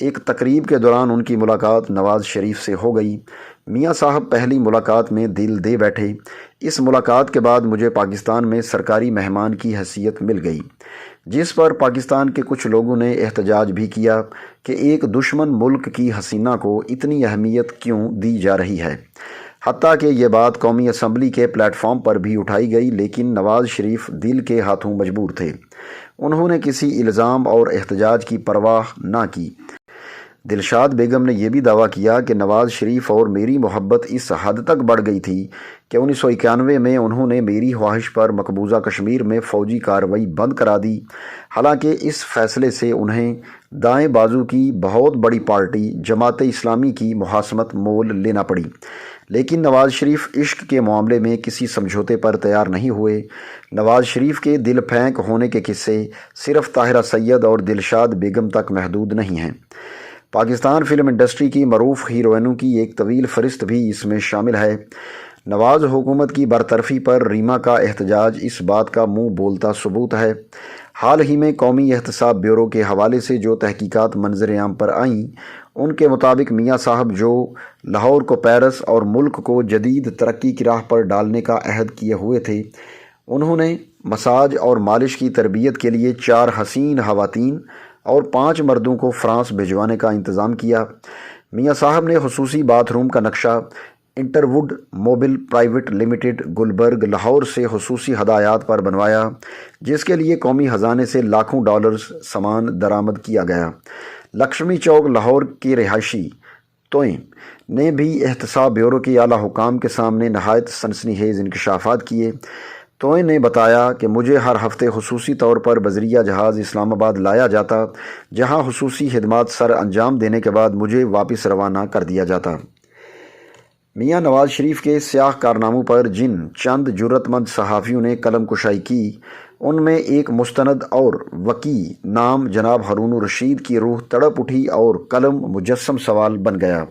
ایک تقریب کے دوران ان کی ملاقات نواز شریف سے ہو گئی۔ میاں صاحب پہلی ملاقات میں دل دے بیٹھے۔ اس ملاقات کے بعد مجھے پاکستان میں سرکاری مہمان کی حیثیت مل گئی، جس پر پاکستان کے کچھ لوگوں نے احتجاج بھی کیا کہ ایک دشمن ملک کی حسینہ کو اتنی اہمیت کیوں دی جا رہی ہے۔ حتیٰ کہ یہ بات قومی اسمبلی کے پلیٹ فارم پر بھی اٹھائی گئی، لیکن نواز شریف دل کے ہاتھوں مجبور تھے۔ انہوں نے کسی الزام اور احتجاج کی پرواہ نہ کی۔ دلشاد بیگم نے یہ بھی دعویٰ کیا کہ نواز شریف اور میری محبت اس حد تک بڑھ گئی تھی کہ 1991 میں انہوں نے میری خواہش پر مقبوضہ کشمیر میں فوجی کارروائی بند کرا دی۔ حالانکہ اس فیصلے سے انہیں دائیں بازو کی بہت بڑی پارٹی جماعت اسلامی کی مخاصمت مول لینا پڑی، لیکن نواز شریف عشق کے معاملے میں کسی سمجھوتے پر تیار نہیں ہوئے۔ نواز شریف کے دل پھینک ہونے کے قصے صرف طاہرہ سید اور دلشاد بیگم تک محدود نہیں ہیں۔ پاکستان فلم انڈسٹری کی معروف ہیروئنوں کی ایک طویل فہرست بھی اس میں شامل ہے۔ نواز حکومت کی برطرفی پر ریما کا احتجاج اس بات کا منہ بولتا ثبوت ہے۔ حال ہی میں قومی احتساب بیورو کے حوالے سے جو تحقیقات منظر عام پر آئیں، ان کے مطابق میاں صاحب جو لاہور کو پیرس اور ملک کو جدید ترقی کی راہ پر ڈالنے کا عہد کیے ہوئے تھے، انہوں نے مساج اور مالش کی تربیت کے لیے 4 حسین خواتین اور 5 مردوں کو فرانس بھجوانے کا انتظام کیا۔ میاں صاحب نے خصوصی باتھ روم کا نقشہ انٹروڈ موبل پرائیویٹ لمیٹڈ گلبرگ لاہور سے خصوصی ہدایات پر بنوایا، جس کے لیے قومی خزانے سے لاکھوں ڈالرز سامان درآمد کیا گیا۔ لکشمی چوک لاہور کے رہائشی توئیں نے بھی احتساب بیورو کے اعلیٰ حکام کے سامنے نہایت سنسنی خیز انکشافات کیے۔ توئیں نے بتایا کہ مجھے ہر ہفتے خصوصی طور پر بذریعہ جہاز اسلام آباد لایا جاتا، جہاں خصوصی خدمات سر انجام دینے کے بعد مجھے واپس روانہ کر دیا جاتا۔ میاں نواز شریف کے سیاہ کارناموں پر جن چند جرأت مند صحافیوں نے قلم کشائی کی، ان میں ایک مستند اور وقی نام جناب ہارون الرشید کی روح تڑپ اٹھی اور قلم مجسم سوال بن گیا۔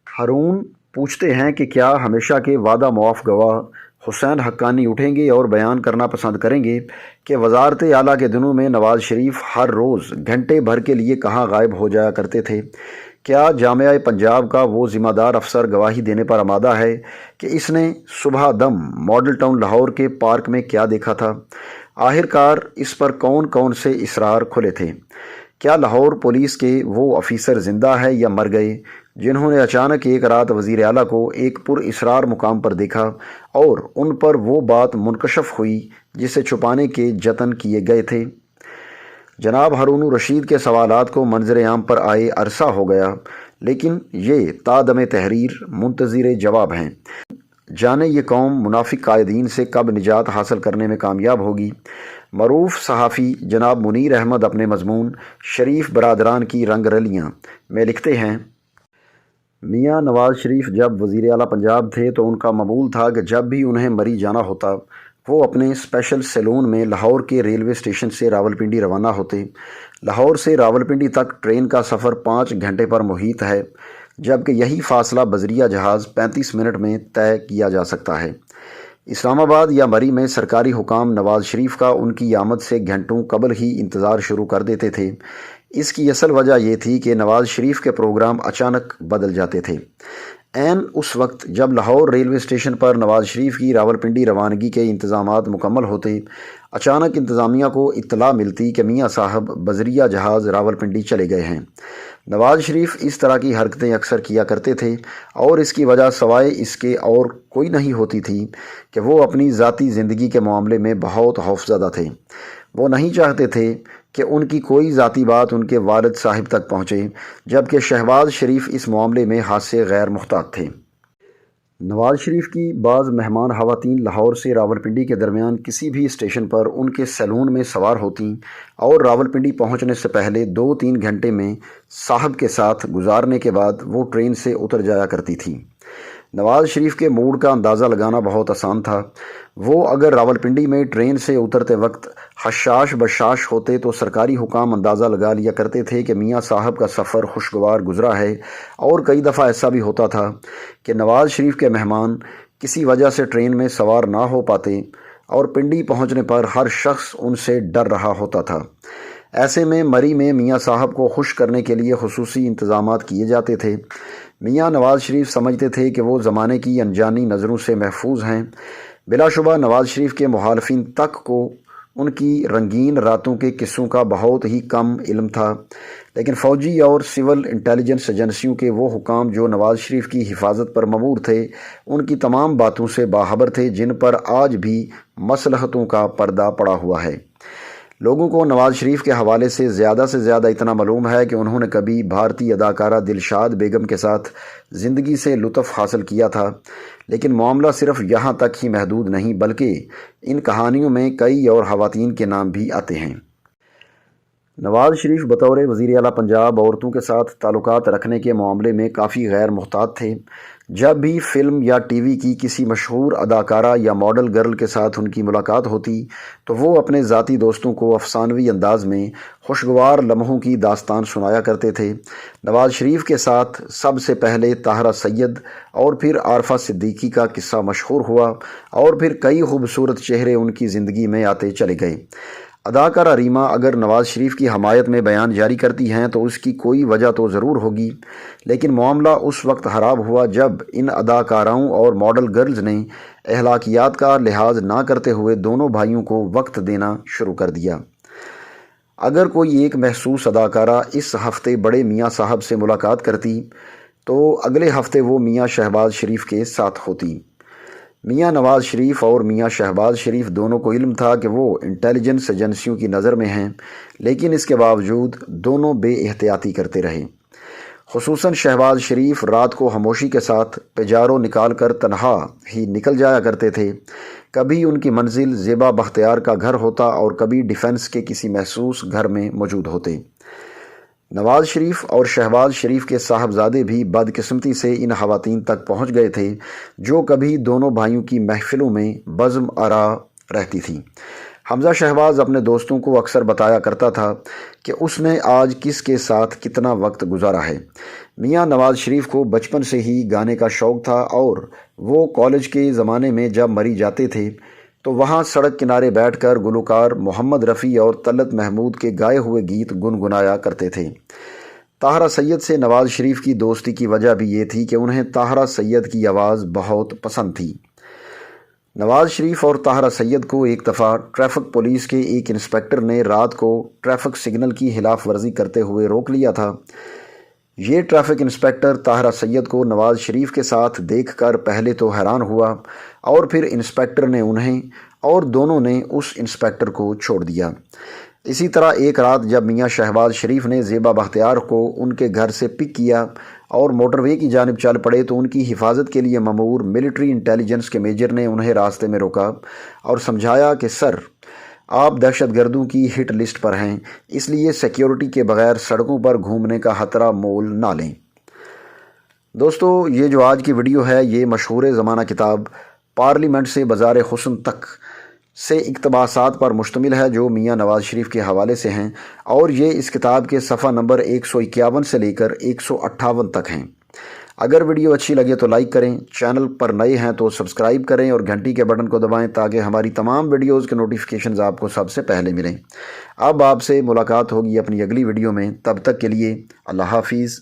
ہارون پوچھتے ہیں کہ کیا ہمیشہ کے وعدہ معاف گواہ حسین حقانی اٹھیں گے اور بیان کرنا پسند کریں گے کہ وزارت اعلیٰ کے دنوں میں نواز شریف ہر روز گھنٹے بھر کے لیے کہاں غائب ہو جایا کرتے تھے؟ کیا جامعہ پنجاب کا وہ ذمہ دار افسر گواہی دینے پر آمادہ ہے کہ اس نے صبح دم ماڈل ٹاؤن لاہور کے پارک میں کیا دیکھا تھا؟ آخرکار اس پر کون کون سے اسرار کھلے تھے؟ کیا لاہور پولیس کے وہ افیسر زندہ ہے یا مر گئے جنہوں نے اچانک ایک رات وزیر اعلیٰ کو ایک پر اسرار مقام پر دیکھا اور ان پر وہ بات منکشف ہوئی جسے چھپانے کے جتن کیے گئے تھے؟ جناب ہارون الرشید کے سوالات کو منظر عام پر آئے عرصہ ہو گیا، لیکن یہ تا دم تحریر منتظر جواب ہیں۔ جانے یہ قوم منافق قائدین سے کب نجات حاصل کرنے میں کامیاب ہوگی۔ معروف صحافی جناب منیر احمد اپنے مضمون شریف برادران کی رنگ رلیاں میں لکھتے ہیں، میاں نواز شریف جب وزیر اعلیٰ پنجاب تھے تو ان کا معمول تھا کہ جب بھی انہیں مری جانا ہوتا وہ اپنے اسپیشل سیلون میں لاہور کے ریلوے اسٹیشن سے راولپنڈی روانہ ہوتے۔ لاہور سے راولپنڈی تک ٹرین کا سفر 5 گھنٹے پر محیط ہے، جبکہ یہی فاصلہ بذریعہ جہاز 35 منٹ میں طے کیا جا سکتا ہے۔ اسلام آباد یا مری میں سرکاری حکام نواز شریف کا ان کی آمد سے گھنٹوں قبل ہی انتظار شروع کر دیتے تھے۔ اس کی اصل وجہ یہ تھی کہ نواز شریف کے پروگرام اچانک بدل جاتے تھے۔ عین اس وقت جب لاہور ریلوے اسٹیشن پر نواز شریف کی راولپنڈی روانگی کے انتظامات مکمل ہوتے، اچانک انتظامیہ کو اطلاع ملتی کہ میاں صاحب بذریعہ جہاز راولپنڈی چلے گئے ہیں۔ نواز شریف اس طرح کی حرکتیں اکثر کیا کرتے تھے اور اس کی وجہ سوائے اس کے اور کوئی نہیں ہوتی تھی کہ وہ اپنی ذاتی زندگی کے معاملے میں بہت خوفزدہ تھے۔ وہ نہیں چاہتے تھے کہ ان کی کوئی ذاتی بات ان کے والد صاحب تک پہنچے، جبکہ شہباز شریف اس معاملے میں ہاتھ سے غیر محتاط تھے۔ نواز شریف کی بعض مہمان خواتین لاہور سے راولپنڈی کے درمیان کسی بھی اسٹیشن پر ان کے سیلون میں سوار ہوتیں اور راولپنڈی پہنچنے سے پہلے 2-3 گھنٹے میں صاحب کے ساتھ گزارنے کے بعد وہ ٹرین سے اتر جایا کرتی تھیں۔ نواز شریف کے موڈ کا اندازہ لگانا بہت آسان تھا۔ وہ اگر راولپنڈی میں ٹرین سے اترتے وقت حشاش بشاش ہوتے تو سرکاری حکام اندازہ لگا لیا کرتے تھے کہ میاں صاحب کا سفر خوشگوار گزرا ہے، اور کئی دفعہ ایسا بھی ہوتا تھا کہ نواز شریف کے مہمان کسی وجہ سے ٹرین میں سوار نہ ہو پاتے اور پنڈی پہنچنے پر ہر شخص ان سے ڈر رہا ہوتا تھا۔ ایسے میں مری میں میاں صاحب کو خوش کرنے کے لیے خصوصی انتظامات کیے جاتے تھے۔ میاں نواز شریف سمجھتے تھے کہ وہ زمانے کی انجانی نظروں سے محفوظ ہیں۔ بلا شبہ نواز شریف کے مخالفین تک کو ان کی رنگین راتوں کے قصوں کا بہت ہی کم علم تھا، لیکن فوجی اور سول انٹیلیجنس ایجنسیوں کے وہ حکام جو نواز شریف کی حفاظت پر مامور تھے ان کی تمام باتوں سے باخبر تھے، جن پر آج بھی مصلحتوں کا پردہ پڑا ہوا ہے۔ لوگوں کو نواز شریف کے حوالے سے زیادہ اتنا معلوم ہے کہ انہوں نے کبھی بھارتی اداکارہ دلشاد بیگم کے ساتھ زندگی سے لطف حاصل کیا تھا، لیکن معاملہ صرف یہاں تک ہی محدود نہیں بلکہ ان کہانیوں میں کئی اور خواتین کے نام بھی آتے ہیں۔ نواز شریف بطور وزیر اعلیٰ پنجاب عورتوں کے ساتھ تعلقات رکھنے کے معاملے میں کافی غیر محتاط تھے۔ جب بھی فلم یا ٹی وی کی کسی مشہور اداکارہ یا ماڈل گرل کے ساتھ ان کی ملاقات ہوتی تو وہ اپنے ذاتی دوستوں کو افسانوی انداز میں خوشگوار لمحوں کی داستان سنایا کرتے تھے۔ نواز شریف کے ساتھ سب سے پہلے طاہرہ سید اور پھر عارفہ صدیقی کا قصہ مشہور ہوا اور پھر کئی خوبصورت چہرے ان کی زندگی میں آتے چلے گئے۔ اداکارہ ریما اگر نواز شریف کی حمایت میں بیان جاری کرتی ہیں تو اس کی کوئی وجہ تو ضرور ہوگی، لیکن معاملہ اس وقت خراب ہوا جب ان اداکاراؤں اور ماڈل گرلز نے اخلاقیات کا لحاظ نہ کرتے ہوئے دونوں بھائیوں کو وقت دینا شروع کر دیا۔ اگر کوئی ایک محسوس اداکارہ اس ہفتے بڑے میاں صاحب سے ملاقات کرتی تو اگلے ہفتے وہ میاں شہباز شریف کے ساتھ ہوتی۔ میاں نواز شریف اور میاں شہباز شریف دونوں کو علم تھا کہ وہ انٹیلیجنس ایجنسیوں کی نظر میں ہیں، لیکن اس کے باوجود دونوں بے احتیاطی کرتے رہے۔ خصوصاً شہباز شریف رات کو خاموشی کے ساتھ پیجارو نکال کر تنہا ہی نکل جایا کرتے تھے۔ کبھی ان کی منزل زیبا بختیار کا گھر ہوتا اور کبھی ڈیفنس کے کسی محسوس گھر میں موجود ہوتے۔ نواز شریف اور شہباز شریف کے صاحبزادے بھی بدقسمتی سے ان خواتین تک پہنچ گئے تھے جو کبھی دونوں بھائیوں کی محفلوں میں بزم آرا رہتی تھیں۔ حمزہ شہباز اپنے دوستوں کو اکثر بتایا کرتا تھا کہ اس نے آج کس کے ساتھ کتنا وقت گزارا ہے۔ میاں نواز شریف کو بچپن سے ہی گانے کا شوق تھا اور وہ کالج کے زمانے میں جب مری جاتے تھے تو وہاں سڑک کنارے بیٹھ کر گلوکار محمد رفیع اور طلعت محمود کے گائے ہوئے گیت گنگنایا کرتے تھے۔ طاہرہ سید سے نواز شریف کی دوستی کی وجہ بھی یہ تھی کہ انہیں طاہرہ سید کی آواز بہت پسند تھی۔ نواز شریف اور طاہرہ سید کو ایک دفعہ ٹریفک پولیس کے ایک انسپکٹر نے رات کو ٹریفک سگنل کی خلاف ورزی کرتے ہوئے روک لیا تھا۔ یہ ٹریفک انسپکٹر طاہرہ سید کو نواز شریف کے ساتھ دیکھ کر پہلے تو حیران ہوا اور پھر انسپکٹر نے انہیں اور دونوں نے اس انسپکٹر کو چھوڑ دیا۔ اسی طرح ایک رات جب میاں شہباز شریف نے زیبا بختیار کو ان کے گھر سے پک کیا اور موٹر وے کی جانب چل پڑے تو ان کی حفاظت کے لیے مامور ملٹری انٹیلیجنس کے میجر نے انہیں راستے میں روکا اور سمجھایا کہ سر، آپ دہشت گردوں کی ہٹ لسٹ پر ہیں، اس لیے سیکیورٹی کے بغیر سڑکوں پر گھومنے کا خطرہ مول نہ لیں۔ دوستو، یہ جو آج کی ویڈیو ہے یہ مشہور زمانہ کتاب پارلیمنٹ سے بازار حسن تک سے اقتباسات پر مشتمل ہے جو میاں نواز شریف کے حوالے سے ہیں، اور یہ اس کتاب کے صفحہ نمبر 151 سے لے کر 158 تک ہیں۔ اگر ویڈیو اچھی لگے تو لائک کریں، چینل پر نئے ہیں تو سبسکرائب کریں اور گھنٹی کے بٹن کو دبائیں تاکہ ہماری تمام ویڈیوز کے نوٹیفیکیشنز آپ کو سب سے پہلے ملیں۔ اب آپ سے ملاقات ہوگی اپنی اگلی ویڈیو میں، تب تک کے لیے اللہ حافظ۔